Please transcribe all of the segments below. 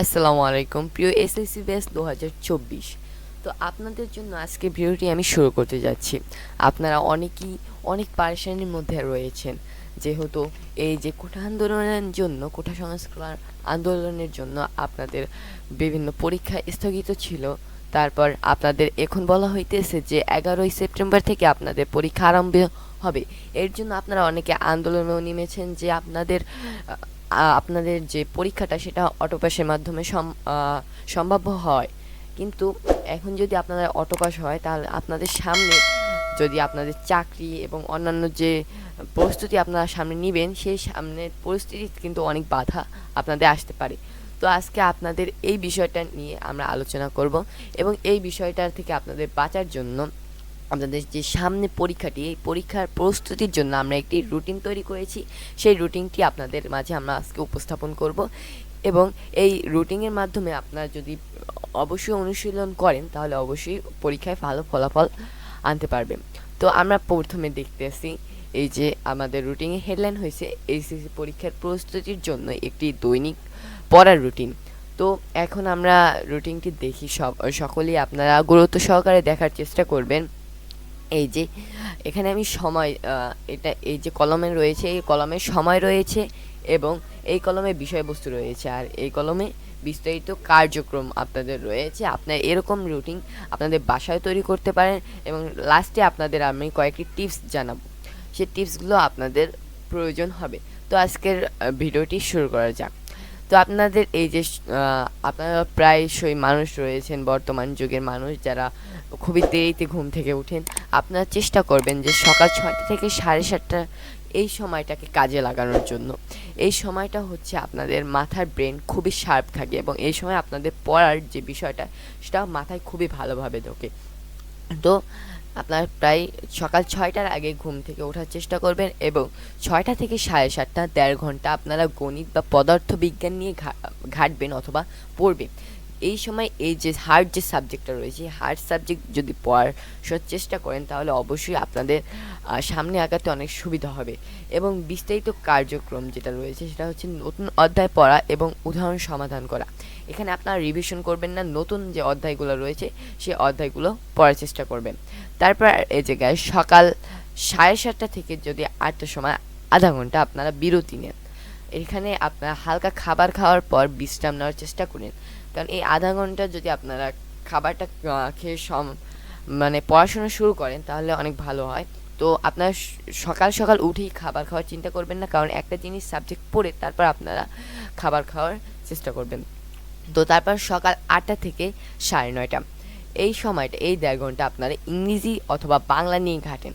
আসসালামু আলাইকুম প্রিয় এসএসসি ব্যাচ 2024। তো আপনাদের জন্য আজকে ভিডিওটি আমি শুরু করতে যাচ্ছি। আপনারা অনেকেই অনেক পারেশানির মধ্যে রয়েছেন, যেহেতু এই যে কোঠা আন্দোলনের জন্য, কোঠা সংস্কার আন্দোলনের জন্য আপনাদের বিভিন্ন পরীক্ষা স্থগিত ছিল। তারপর আপনাদের এখন বলা হইতেছে যে 11ই সেপ্টেম্বর থেকে আপনাদের পরীক্ষা আরম্ভ হবে। এর জন্য আপনারা অনেকে আন্দোলনেও নেমেছেন যে আপনাদের যে পরীক্ষাটা সেটা অটোপাসের মাধ্যমে সম্ভাব্য হয়। কিন্তু এখন যদি আপনাদের অটোপাস হয়, তাহলে আপনাদের সামনে যদি আপনাদের চাকরি এবং অন্যান্য যে প্রস্তুতি আপনারা সামনে নেবেন, সেই সামনের পরিস্থিতি কিন্তু অনেক বাধা আপনাদের আসতে পারে। তো আজকে আপনাদের এই বিষয়টা নিয়ে আমরা আলোচনা করব, এবং এই বিষয়টার থেকে আপনাদের বাঁচার জন্য আপনাদের যে সামনে পরীক্ষাটি, এই পরীক্ষার প্রস্তুতির জন্য আমরা একটি রুটিন তৈরি করেছি। সেই রুটিনটি আপনাদের মাঝে আমরা আজকে উপস্থাপন করব, এবং এই রুটিনের মাধ্যমে আপনারা যদি অবশ্যই অনুশীলন করেন, তাহলে অবশ্যই পরীক্ষায় ভালো ফলাফল আনতে পারবেন। তো আমরা প্রথমে দেখতেছি, এই যে আমাদের রুটিনের হেডলাইন হয়েছে এইচএসসি পরীক্ষার প্রস্তুতির জন্য একটি দৈনিক পড়ার রুটিন। তো এখন আমরা রুটিনটি দেখি, সকলেই আপনারা গুরুত্ব সহকারে দেখার চেষ্টা করবেন। এই যে এখানে আমি সময়, এটা এই যে কলমে রয়েছে, এই কলমের সময় রয়েছে, এবং এই কলমে বিষয়বস্তু রয়েছে, আর এই কলমে বিস্তারিত কার্যক্রম আপনাদের রয়েছে। আপনার এরকম রুটিন আপনাদের বাসায় তৈরি করতে পারেন, এবং লাস্টে আপনাদের আমি কয়েকটি টিপস জানাবো, সেই টিপসগুলো আপনাদের প্রয়োজন হবে। তো আজকের ভিডিওটি শুরু করা যাক। তো আপনাদের এই যে আপনারা প্রায়শই মানুষ রয়েছেন, বর্তমান যুগের মানুষ যারা খুবই দেরিতে ঘুম থেকে উঠেন, আপনারা চেষ্টা করবেন যে সকাল 6টা থেকে 7:30 এই সময়টাকে কাজে লাগানোর জন্য। এই সময়টা হচ্ছে আপনাদের মাথার ব্রেন খুবই শার্প থাকে, এবং এই সময় আপনাদের পড়ার যে বিষয়টা সেটা মাথায় খুবই ভালোভাবে ঢোকে। তো আপনার প্রায় সকাল 6টার আগে ঘুম থেকে ওঠার চেষ্টা করবেন, এবং 6টা থেকে 7:30 1.5 ঘন্টা আপনারা গণিত বা পদার্থবিজ্ঞান নিয়ে ঘাঁটবেন অথবা পড়বেন। এই সময় এই যে হার্ড যে সাবজেক্টটা রয়েছে, হার্ড সাবজেক্ট যদি পড়ার চেষ্টা করেন, তাহলে অবশ্যই আপনাদের সামনে আগাতে অনেক সুবিধা হবে। এবং বিস্তারিত কার্যক্রম যেটা রয়েছে সেটা হচ্ছে নতুন অধ্যায় পড়া এবং উদাহরণ সমাধান করা। এখানে আপনারা রিভিশন করবেন না, নতুন যে অধ্যায়গুলো রয়েছে সেই অধ্যায়গুলো পড়ার চেষ্টা করবেন। তারপর এই জায়গায় সকাল 7:30 থেকে যদি 8টার সময় আধা ঘন্টা আপনারা বিরতি নেন। এখানে আপনারা হালকা খাবার খাওয়ার পর বিশ্রাম নেওয়ার চেষ্টা করেন, কারণ এই আধা ঘন্টা যদি আপনারা খাবারটা খেয়ে মানে পড়াশোনা শুরু করেন, তাহলে অনেক ভালো হয়। তো আপনারা সকাল সকাল উঠেই খাবার খাওয়ার চিন্তা করবেন না, কারণ একটা জিনিস সাবজেক্ট পড়ে তারপর আপনারা খাবার খাওয়ার চেষ্টা করবেন। তো তারপর সকাল 8টা থেকে 9:30 এই সময়টা, এই 1.5 ঘন্টা আপনারা ইংরেজি অথবা বাংলা নিয়ে ঘাটেন।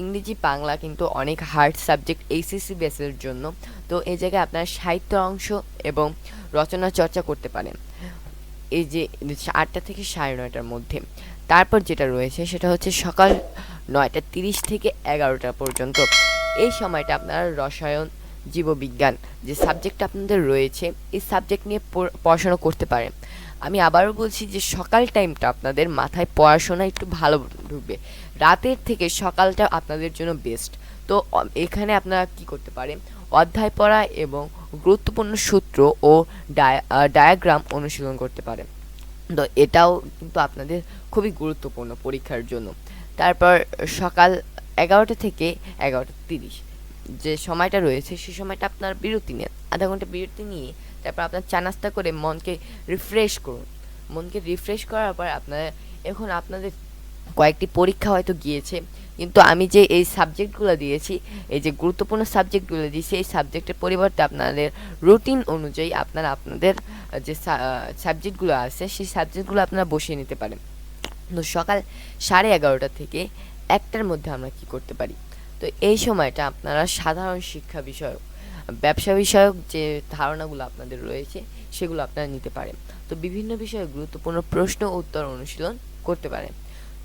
ইংরেজি বাংলা কিন্তু অনেক হার্ড সাবজেক্ট এইচএসসি বেসের জন্য। তো এই জায়গায় আপনারা সাহিত্য অংশ এবং রচনা চর্চা করতে পারেন এই যে 8টা থেকে 9:30টার মধ্যে। তারপর যেটা রয়েছে সেটা হচ্ছে সকাল 9:30 থেকে 11টা পর্যন্ত। এই সময়টা আপনারা রসায়ন, জীববিজ্ঞান যে সাবজেক্টটা আপনাদের রয়েছে, এই সাবজেক্ট নিয়ে পড়াশোনা করতে পারেন। আমি আবারও বলছি যে সকাল টাইমটা আপনাদের মাথায় পড়াশোনা একটু ভালো ঢুকবে, রাতের থেকে সকালটা আপনাদের জন্য বেস্ট। তো এখানে আপনারা কি করতে পারেন, অধ্যায় পড়া এবং গুরুত্বপূর্ণ সূত্র ও ডায়াগ্রাম অনুশীলন করতে পারেন। তো এটাও কিন্তু আপনাদের খুবই গুরুত্বপূর্ণ পরীক্ষার জন্য। তারপর সকাল 11টা থেকে 11:30 যে সময়টা রয়েছে, সেই সময়টা আপনার বিরতি নেন, আধা ঘন্টা বিরতি নিয়ে তারপর আপনার চা নাস্তা করে মনকে রিফ্রেশ করুন। মনকে রিফ্রেশ করার পর আপনারা, এখন আপনাদের কয়েকটি পরীক্ষা হয়তো গিয়েছে, কিন্তু আমি যে এই সাবজেক্টগুলো দিয়েছি, এই যে গুরুত্বপূর্ণ সাবজেক্টগুলো দিয়েছি, এই সাবজেক্টের পরিবর্তে আপনাদের রুটিন অনুযায়ী আপনারা আপনাদের যে সাবজেক্টগুলো আছে সেই সাবজেক্টগুলো আপনারা বসিয়ে নিতে পারেন। তো সকাল 11:30 থেকে 1টার মধ্যে আমরা কি করতে পারি, তো এই সময়টা আপনারা সাধারণ শিক্ষা বিষয়ক, ব্যবসা বিষয়ক যে ধারণাগুলো আপনাদের রয়েছে সেগুলো আপনারা নিতে পারেন। তো বিভিন্ন বিষয়ে গুরুত্বপূর্ণ প্রশ্ন ও উত্তর অনুশীলন করতে পারেন।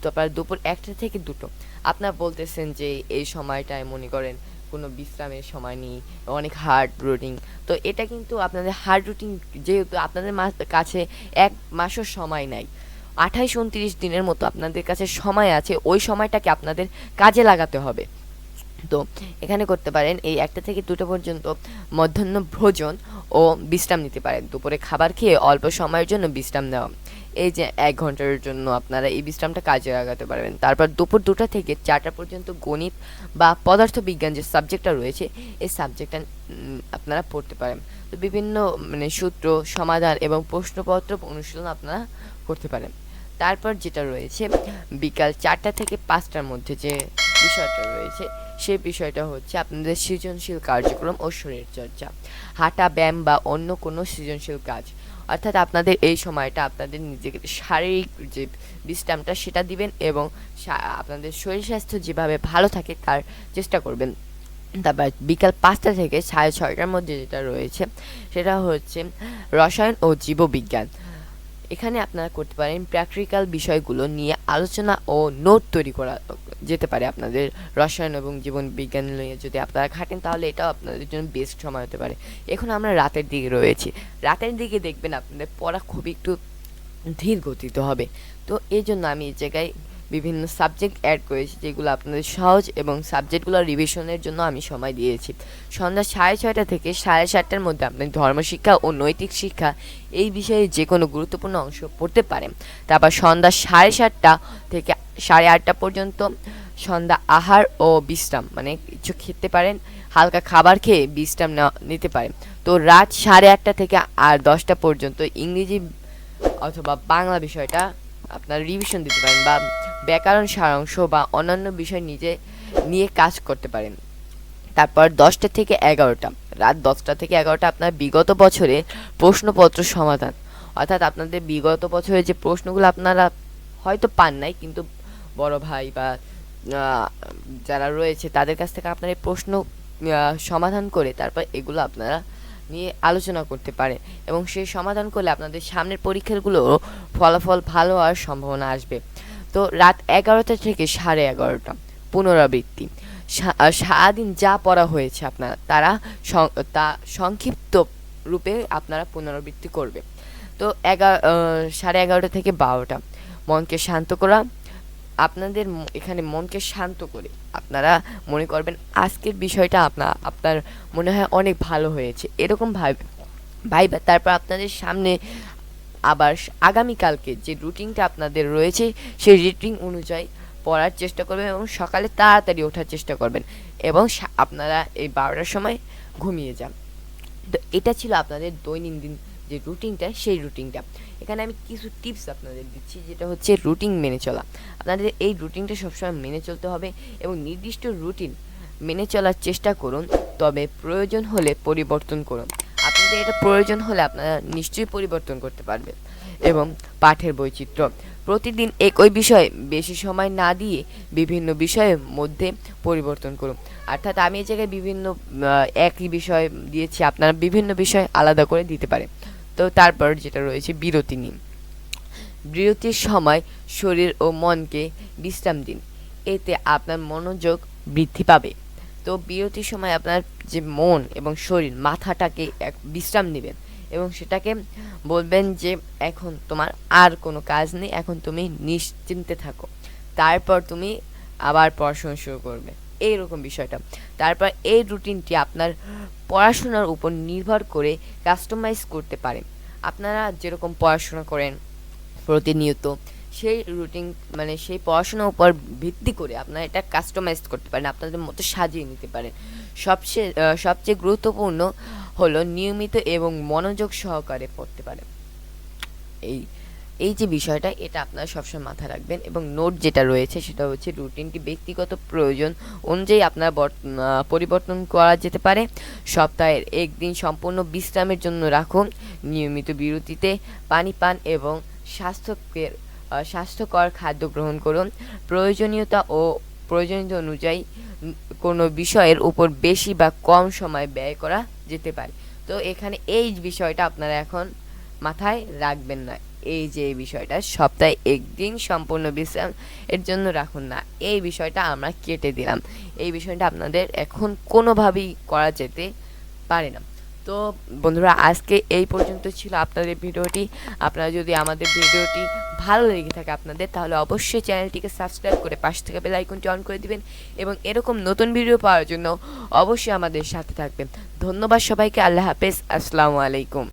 তারপর দুপুর 1টা থেকে 2টো আপনারা বলতেছেন যে এই সময়টায় মনে করেন কোনো বিশ্রামের সময় নেই, অনেক হার্ড রুটিন। তো এটা কিন্তু আপনাদের হার্ড রুটিন, যেহেতু আপনাদের কাছে 1 মাসও সময় নাই, 28-29 দিনের মতো আপনাদের কাছে সময় আছে, ওই সময়টাকে আপনাদের কাজে লাগাতে হবে। তো এখানে করতে পারেন এই 1টা থেকে 2টা পর্যন্ত মধ্যাহ্ন ভোজন ও বিশ্রাম নিতে পারেন। দুপুরে খাবার খেয়ে অল্প সময়ের জন্য বিশ্রাম নেওয়া, এই যে 1 ঘন্টার জন্য আপনারা এই বিশ্রামটা কাজে লাগাতে পারবেন। তারপর দুপুর 2টা থেকে 4টা পর্যন্ত গণিত বা পদার্থবিজ্ঞান যে সাবজেক্টটা রয়েছে এই সাবজেক্টটা আপনারা পড়তে পারেন। তো বিভিন্ন সূত্র সমাধান এবং প্রশ্নপত্র অনুশীলন আপনারা করতে পারেন। তারপর যেটা রয়েছে বিকাল 4টা থেকে 5টার মধ্যে যে বিষয়টা রয়েছে সেই বিষয়টা হচ্ছে আপনাদের সৃজনশীল কার্যক্রম ও শরীরচর্চা, হাঁটা, ব্যায়াম বা অন্য কোনো সৃজনশীল কাজ। অর্থাৎ আপনাদের এই সময়টা আপনাদের নিজেকে শারীরিক যে বিশ্রামটা সেটা দিবেন এবং আপনাদের শরীর স্বাস্থ্য যেভাবে ভালো থাকে তার চেষ্টা করবেন। তারপর বিকাল 5টা থেকে 6:30টার মধ্যে যেটা রয়েছে সেটা হচ্ছে রসায়ন ও জীববিজ্ঞান। এখানে আপনারা করতে পারেন প্র্যাকটিক্যাল বিষয়গুলো নিয়ে আলোচনা ও নোট তৈরি করা যেতে পারে। আপনাদের রসায়ন এবং জীবন বিজ্ঞান নিয়ে যদি আপনারা ঘাটেন তাহলে এটাও আপনাদের জন্য বেস্ট সময় হতে পারে। এখন আমরা রাতের দিকে রয়েছি, রাতের দিকে দেখবেন আপনাদের পড়া খুবই একটু ধীর গতিতে হবে। তো এই জন্য আমি এই জায়গায় বিভিন্ন সাবজেক্ট অ্যাড করেছি যেগুলো আপনাদের সহজ এবং সাবজেক্টগুলো রিভিশনের জন্য আমি সময় দিয়েছি। সন্ধ্যা 6:30 থেকে 7:30টার মধ্যে আপনি ধর্মশিক্ষা ও নৈতিক শিক্ষা এই বিষয়ে যে কোনো গুরুত্বপূর্ণ অংশ পড়তে পারেন। তারপর সন্ধ্যা 7:30 থেকে 8:30 পর্যন্ত সন্ধ্যা আহার ও বিশ্রাম, কিছু খেতে পারেন, হালকা খাবার খেয়ে বিশ্রাম নিতে পারেন। তো রাত 8:30 থেকে আর 10টা পর্যন্ত ইংরেজি অথবা বাংলা বিষয়টা আপনার রিভিশন দিতে পারেন বা ব্যাকরণ সারাংশ বা অন্যান্য বিষয় নিয়ে কাজ করতে পারেন। তারপর 10টা থেকে 11টা, রাত 10টা থেকে 11টা আপনার বিগত বছরের প্রশ্নপত্র সমাধান, অর্থাৎ আপনাদের বিগত বছরের যে প্রশ্নগুলো আপনারা হয়তো পান নাই কিন্তু বড় ভাই বা যারা রয়েছে তাদের কাছ থেকে আপনার এই প্রশ্ন সমাধান করে তারপর এগুলো আপনারা নিয়ে আলোচনা করতে পারে এবং সেই সমাধান করলে আপনাদের সামনের পরীক্ষাগুলো ফলাফল ভালো হওয়ার সম্ভাবনা আসবে। তো রাত 11টা থেকে 11:30 পুনরাবৃত্তি, সারাদিন যা পড়া হয়েছে আপনারা তা সংক্ষিপ্ত রূপে আপনারা পুনরাবৃত্তি করবে। তো 11:30 থেকে 12টা মনকে শান্ত করা, আপনাদের এখানে মনকে শান্ত করে আপনারা মনে করবেন আজকের বিষয়টা আপনার মনে হয় অনেক ভালো হয়েছে এরকম ভাইবা। তারপর আপনাদের সামনে আবার আগামীকালকে যে রুটিনটা আপনাদের রয়েছে সেই রুটিন অনুযায়ী পড়ার চেষ্টা করবেন এবং সকালে তাড়াতাড়ি ওঠার চেষ্টা করবেন এবং আপনারা এই 12টার সময় ঘুমিয়ে যান। তো এটা ছিল আপনাদের দৈনন্দিন যে রুটিনটা সেই রুটিনটা। এখানে আমি কিছু টিপস আপনাদের দিচ্ছি যেটা হচ্ছে রুটিন মেনে চলা। আপনাদের এই রুটিনটা সবসময় মেনে চলতে হবে এবং নির্দিষ্ট রুটিন মেনে চলার চেষ্টা করুন, তবে প্রয়োজন হলে পরিবর্তন করুন। আপনাদের এটা প্রয়োজন হলে আপনারা নিশ্চয়ই পরিবর্তন করতে পারবেন। এবং পাঠের বৈচিত্র্য, প্রতিদিন একই বিষয়ে বেশি সময় না দিয়ে বিভিন্ন বিষয়ের মধ্যে পরিবর্তন করুন। অর্থাৎ আমি এই জায়গায় বিভিন্ন একই বিষয় দিয়েছি, আপনারা বিভিন্ন বিষয় আলাদা করে দিতে পারেন। তো তারপর যেটা রয়েছে বিরতি নিন, বিরতির সময় শরীর ও মনকে বিশ্রাম দিন, এতে আপনার মনোযোগ বৃদ্ধি পাবে। তো বিরতির সময় আপনার যে মন এবং শরীর মাথাটাকে বিশ্রাম নেবেন এবং সেটাকে বলবেন যে এখন তোমার আর কোনো কাজ নেই, এখন তুমি নিশ্চিন্তে থাকো, তারপর তুমি আবার পড়াশোনা শুরু করবে, এইরকম বিষয়টা। তারপর এই রুটিনটি আপনার পড়াশোনার উপর নির্ভর করে কাস্টমাইজ করতে পারেন। আপনারা যেরকম পড়াশোনা করেন প্রতিনিয়ত সেই রুটিন সেই পড়াশোনার উপর ভিত্তি করে আপনারা এটা কাস্টমাইজ করতে পারেন, আপনাদের মতো সাজিয়ে নিতে পারেন। সবচেয়ে গুরুত্বপূর্ণ হলো নিয়মিত এবং মনোযোগ সহকারে পড়তে পারেন। এই যে বিষয়টা এটা আপনারা সবসময় মাথায় রাখবেন। এবং নোট যেটা রয়েছে সেটা হচ্ছে রুটিনটি ব্যক্তিগত প্রয়োজন অনুযায়ী আপনার পরিবর্তন করা যেতে পারে। সপ্তাহের একদিন সম্পূর্ণ বিশ্রামের জন্য রাখুন, নিয়মিত বিরতিতে পানি পান এবং স্বাস্থ্যকর খাদ্য গ্রহণ করুন। প্রয়োজনীয়তা অনুযায়ী কোনো বিষয়ের উপর বেশি বা কম সময় ব্যয় করা যেতে পারে। তো এখানে এই বিষয়টা আপনারা এখন মাথায় রাখবেন না, এই যে এই বিষয়টা সপ্তাহে একদিন সম্পূর্ণ বিশ্রাম এর জন্য রাখুন না, এই বিষয়টা আমরা কেটে দিলাম। এই বিষয়টা আপনাদের এখন কোনোভাবেই করা যেতে পারে না। তো তো বন্ধুরা, আজকে এই পর্যন্ত ছিল আপনাদের ভিডিওটি। আপনারা যদি আমাদের ভিডিওটি ভালো লেগে থাকে আপনাদের, তাহলে অবশ্যই চ্যানেলটিকে সাবস্ক্রাইব করে পাশে থেকে বেল আইকনটি অন করে দিবেন এবং এরকম নতুন ভিডিও পাওয়ার জন্য অবশ্যই আমাদের সাথে থাকবেন। ধন্যবাদ সবাইকে। আল্লাহ হাফেজ। আসসালামু আলাইকুম।